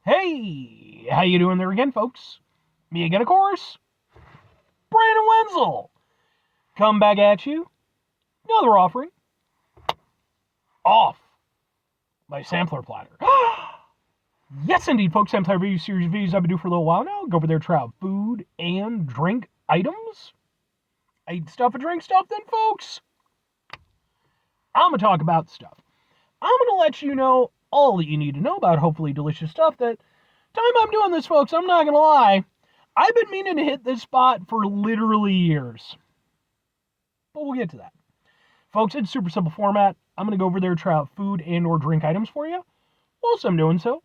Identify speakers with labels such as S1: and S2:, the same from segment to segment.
S1: Hey, how you doing there again, folks? Me again, of course, Brandon Wenzel. Come back at you. Another offering. Off my sampler platter. Yes, indeed, folks. Sampler review series of videos I've been doing for a little while now. Go over there, try out food and drink items. I eat stuff and drink stuff, then, folks. I'm going to talk about stuff. I'm going to let you know all that you need to know about hopefully delicious stuff. That time I'm doing this, folks, I'm not going to lie. I've been meaning to hit this spot for literally years. But we'll get to that. Folks, it's super simple format. I'm going to go over there, try out food and or drink items for you. Whilst I'm doing so,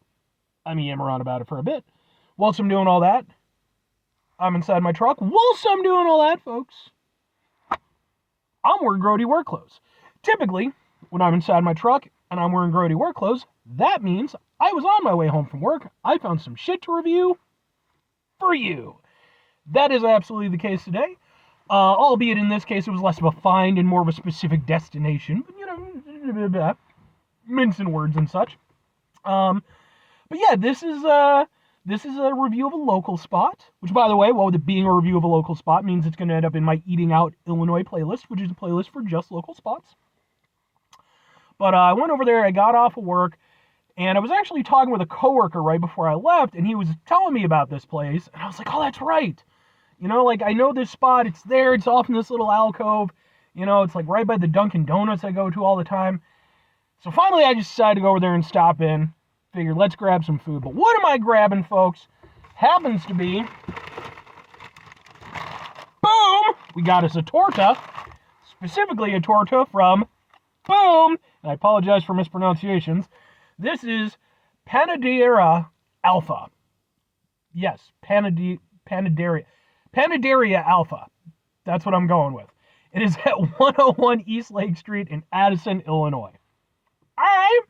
S1: I mean, yammer on about it for a bit. Whilst I'm doing all that, I'm inside my truck. Whilst I'm doing all that, folks, I'm wearing grody work clothes. Typically, when I'm inside my truck and I'm wearing grody work clothes, that means I was on my way home from work. I found some shit to review for you. That is absolutely the case today. Albeit in this case it was less of a find and more of a specific destination. But, you know, mincing words and such. But yeah, this is a review of a local spot. Which, by the way, well, with it being a review of a local spot means it's going to end up in my Eating Out Illinois playlist, which is a playlist for just local spots. But I went over there, I got off of work, and I was actually talking with a coworker right before I left, and he was telling me about this place, and I was like, oh, that's right. You know, like, I know this spot, it's there, it's off in this little alcove, you know, it's like right by the Dunkin' Donuts I go to all the time. So finally I just decided to go over there and stop in. Figured, let's grab some food. But what am I grabbing, folks? Happens to be, boom, we got us a torta, specifically a torta from, boom, and I apologize for mispronunciations. This is Panaderia Alfa. Yes, Panaderia Alfa. That's what I'm going with. It is at 101 East Lake Street in Addison, Illinois. Alright.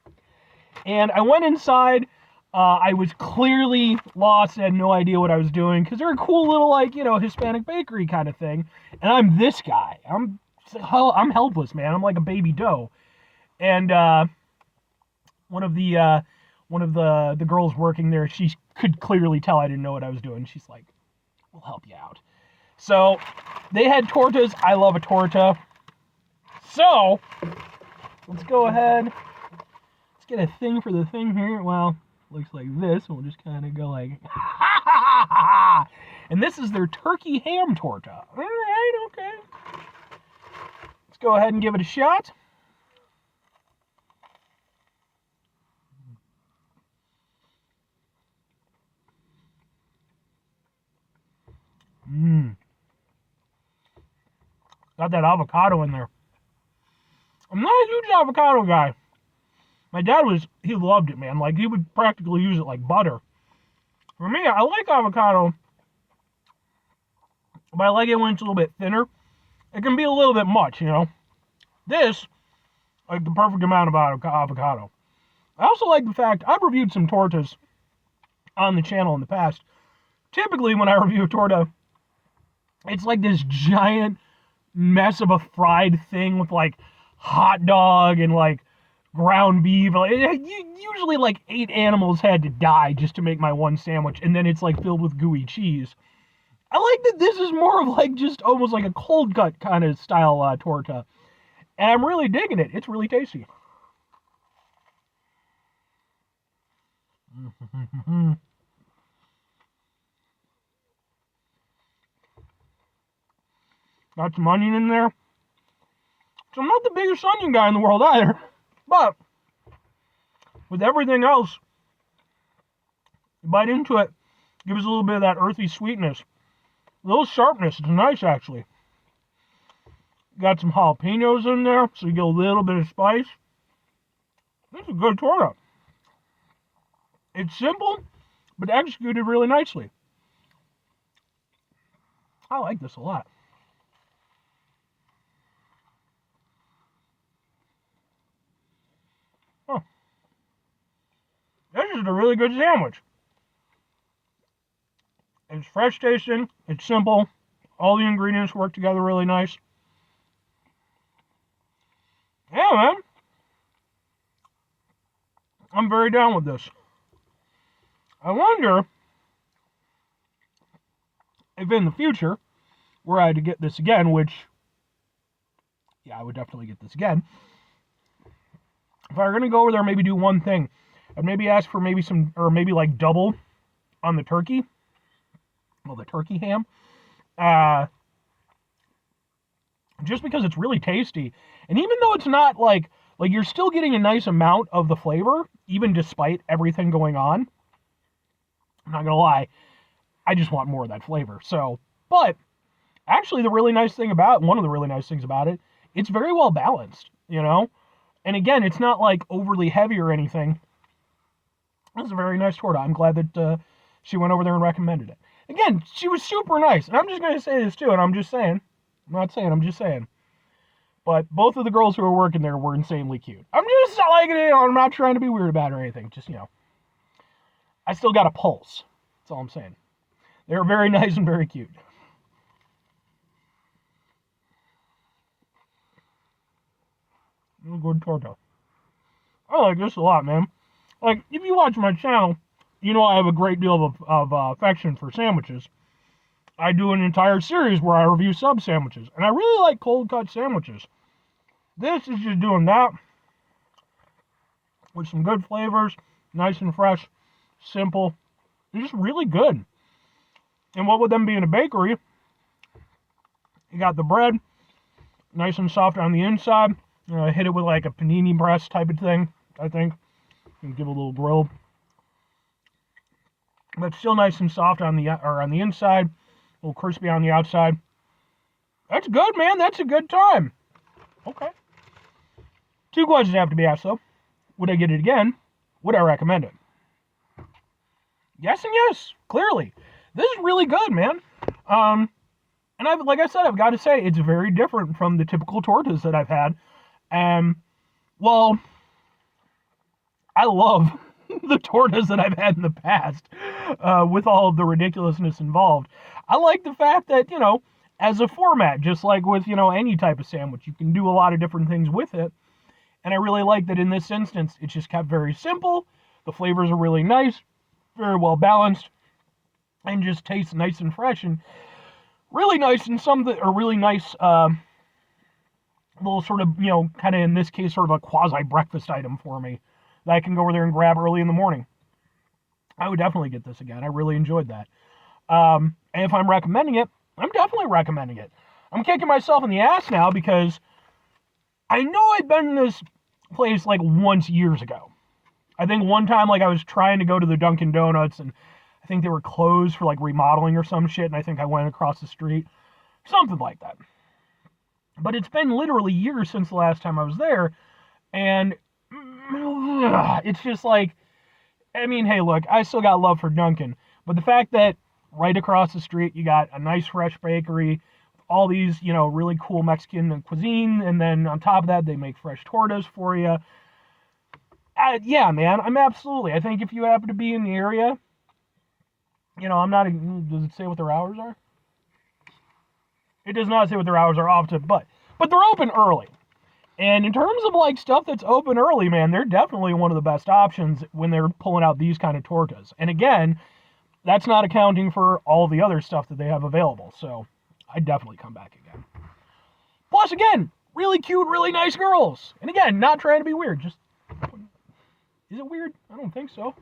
S1: And I went inside. I was clearly lost. I had no idea what I was doing. Because they're a cool little, like, you know, Hispanic bakery kind of thing. And I'm this guy. I'm helpless, man. I'm like a baby doe. And one of the girls working there, she could clearly tell I didn't know what I was doing. She's like, we'll help you out. So they had tortas. I love a torta. So let's go ahead. Let's get a thing for the thing here. Well, looks like this. We'll just kind of go like, ha ha ha ha. And this is their turkey ham torta. All right, okay. Let's go ahead and give it a shot. Got that avocado in there. I'm not a huge avocado guy. My dad he loved it, man. Like, he would practically use it like butter. For me, I like avocado, but I like it when it's a little bit thinner. It can be a little bit much, you know. This, like the perfect amount of avocado. I also like the fact, I've reviewed some tortas on the channel in the past. Typically, when I review a torta, it's like this giant mess of a fried thing with like hot dog and like ground beef. Usually like 8 animals had to die just to make my one sandwich, and then it's like filled with gooey cheese. I like that this is more of like just almost like a cold cut kind of style torta, and I'm really digging it. It's really tasty. Got some onion in there. So I'm not the biggest onion guy in the world either, but with everything else, you bite into it, gives us a little bit of that earthy sweetness, a little sharpness. It's nice, actually. Got some jalapenos in there, so you get a little bit of spice. This is a good torta. It's simple, but executed really nicely. I like this a lot. This is a really good sandwich. It's fresh tasting, it's simple, all the ingredients work together really nice. Yeah, man. I'm very down with this. I wonder if in the future, were I to get this again, which, yeah, I would definitely get this again. If I were going to go over there, maybe do one thing. I'd maybe ask for maybe some, or maybe like double on the turkey. Well, the turkey ham. Just because it's really tasty. And even though it's not like you're still getting a nice amount of the flavor, even despite everything going on. I'm not going to lie. I just want more of that flavor. So, but actually one of the really nice things about it, it's very well balanced, you know? And again, it's not like overly heavy or anything. It's a very nice torta. I'm glad that she went over there and recommended it. Again, she was super nice. And I'm just going to say this too, and I'm just saying. I'm just saying. But both of the girls who were working there were insanely cute. I'm just like, I'm not trying to be weird about it or anything. Just, I still got a pulse. That's all I'm saying. They were very nice and very cute. Good torta. I like this a lot, man. Like, if you watch my channel, you know I have a great deal of affection for sandwiches. I do an entire series where I review sub sandwiches, and I really like cold cut sandwiches. This is just doing that with some good flavors, nice and fresh, simple, and just really good. And what with them being a bakery, you got the bread, nice and soft on the inside. Hit it with like a panini press type of thing, I think. And give it a little grill. But still nice and soft on the inside, a little crispy on the outside. That's good, man. That's a good time. Okay. 2 questions have to be asked, though. Would I get it again? Would I recommend it? Yes and yes, clearly. This is really good, man. And like I said, I've got to say, it's very different from the typical tortas that I've had. Well, I love the tortas that I've had in the past, with all of the ridiculousness involved. I like the fact that, as a format, just like with, any type of sandwich, you can do a lot of different things with it. And I really like that in this instance, it's just kept very simple. The flavors are really nice, very well balanced, and just tastes nice and fresh and really nice and really nice, little sort of, kind of in this case, sort of a quasi breakfast item for me that I can go over there and grab early in the morning. I would definitely get this again. I really enjoyed that. And if I'm recommending it, I'm definitely recommending it. I'm kicking myself in the ass now because I know I'd been in this place like once years ago. I think one time like I was trying to go to the Dunkin' Donuts and I think they were closed for like remodeling or some shit, and I think I went across the street. Something like that. But it's been literally years since the last time I was there, and it's just like, I mean, hey, look, I still got love for Dunkin', but the fact that right across the street you got a nice fresh bakery, all these, really cool Mexican cuisine, and then on top of that they make fresh tortas for you. Yeah, man, I think if you happen to be in the area, does it say what their hours are? It does not say what their hours are often, but they're open early. And in terms of like stuff that's open early, man, they're definitely one of the best options when they're pulling out these kind of tortas. And again, that's not accounting for all the other stuff that they have available. So I'd definitely come back again. Plus, again, really cute, really nice girls. And again, not trying to be weird. Just, is it weird? I don't think so.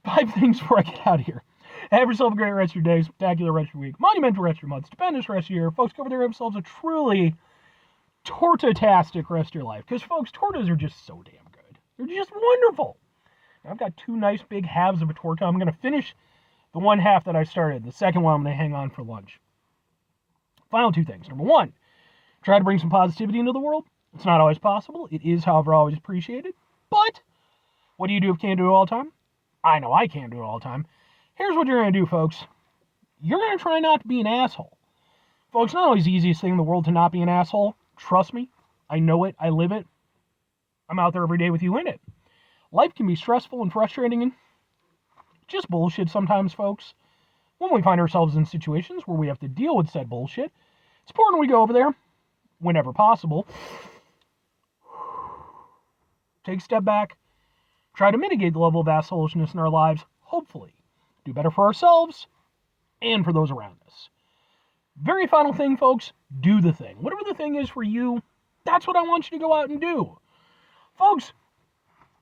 S1: 5 things before I get out of here. Have yourself a great rest of your day, spectacular rest of your week, monumental rest of your month, stupendous rest of your year. Folks, go over there and have themselves a truly torta-tastic rest of your life. Because, folks, tortas are just so damn good. They're just wonderful. Now, I've got 2 nice big halves of a torta. I'm going to finish the one half that I started. The second one I'm going to hang on for lunch. Final 2 things. Number 1, try to bring some positivity into the world. It's not always possible. It is, however, always appreciated. But what do you do if you can't do it all the time? I know I can't do it all the time. Here's what you're going to do, folks. You're going to try not to be an asshole. Folks, not always the easiest thing in the world to not be an asshole. Trust me. I know it. I live it. I'm out there every day with you in it. Life can be stressful and frustrating and just bullshit sometimes, folks. When we find ourselves in situations where we have to deal with said bullshit, it's important we go over there, whenever possible, take a step back, try to mitigate the level of assholishness in our lives, hopefully, do better for ourselves and for those around us. Very final thing, folks, do the thing. Whatever the thing is for you, that's what I want you to go out and do. Folks,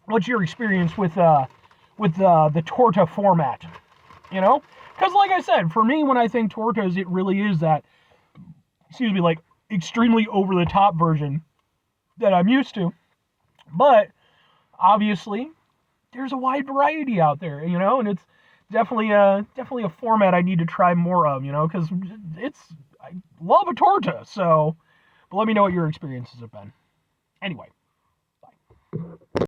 S1: what's your experience with the torta format? You know? Because like I said, for me, when I think tortas, it really is that, like extremely over-the-top version that I'm used to. But, obviously, there's a wide variety out there, and it's definitely a format I need to try more of, because I love a torta, so, but let me know what your experiences have been. Anyway, bye.